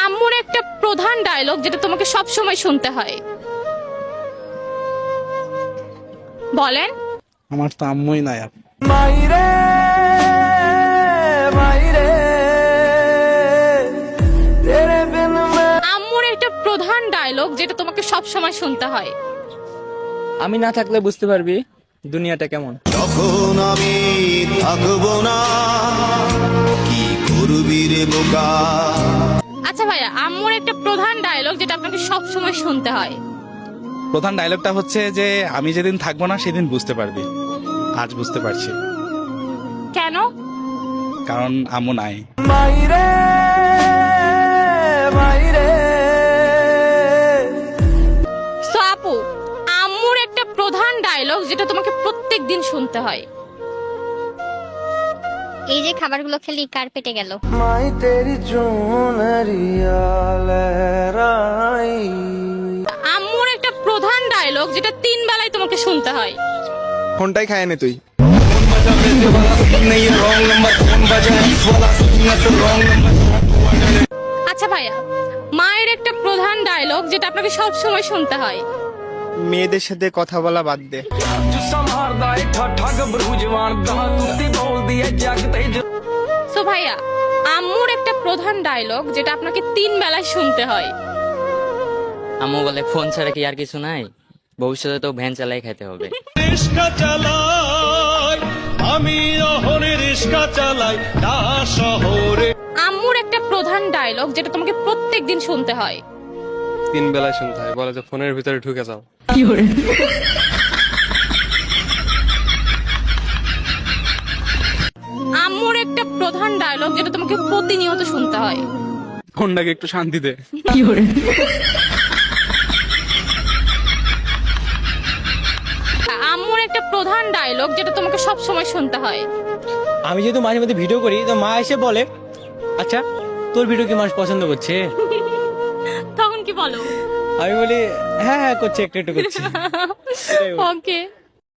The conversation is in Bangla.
আম্মুর একটা প্রধান ডায়লগ যেটা তোমাকে সব সময় শুনতে হয়, বলেন। আমার তো আম্মুই নাই। মাইরে মাইরে তেরে বিন আম্মুর একটা প্রধান ডায়লগ যেটা তোমাকে সব সময় শুনতে হয়। আমি না থাকলে বুঝতে পারবি দুনিয়াটা কেমন। তখন আমি থাকবো না, কি করবি রে বোকা। আচ্ছা ভাইয়া, আম্মুর একটা প্রধান ডায়লগ যেটা আপনাকে সব সময় শুনতে হয়। প্রধান ডায়লগটা হচ্ছে যে আমি যেদিন থাকবো না সেদিন বুঝতে পারবি। আজ বুঝতে পারছি, কেন? কারণ আম্মু নাই। মাইরে মাইরে সো আপু, আম্মুর একটা প্রধান ডায়লগ যেটা তোমাকে প্রত্যেক দিন শুনতে হয়। এই যে খাবারগুলো খেলি কার পেটে গেল? মাই তেরি চুনরিয়া লহরাই। আম্মুর একটা প্রধান ডায়লগ যেটা 3 বেলায় তোমাকে শুনতে হয়। ফোনটাই খায় নে তুই। আচ্ছা ভাইয়া, মায়ের একটা প্রধান ডায়লগ যেটা আপনাকে সব সময় শুনতে হয়। মেয়েদের সাথে কথা বলা বাদ দে। সো ভাইয়া, আম্মুর একটা প্রধান ডায়লগ যেটা আপনাকে 3 বেলায় শুনতে হয়। আম্মু বলে ফোন ছাড়া কি আর কিছু নাই, ভবিষ্যতে তো ভ্যান চালাই খেতে হবে। রিস্কা চালাই আমি, অহনে রিস্কা চালাই না শহরে। আম্মুর একটা প্রধান ডায়লগ যেটা তোমাকে প্রত্যেক দিন শুনতে হয়। 3 বেলায় শুনতে হয়, বলে যে ফোনের ভিতরে ঢুকে যাও। আম্মুর একটা প্রধান ডায়লগ যেটা তোমাকে প্রতিনিয়ত শুনতে হয়। ফোনটাকে একটু শান্তি দে। আম্মুর একটা প্রধান ডায়লগ যেটা তোমাকে সব সময় শুনতে হয়। আমি যেহেতু মাঝে মধ্যে ভিডিও করি, তো মা এসে বলে, আচ্ছা তোর ভিডিও কি মানুষ পছন্দ করছে? তখন কি বলো? আমি বলি হ্যাঁ হ্যাঁ করছে, একটু একটু করছে। ওকে।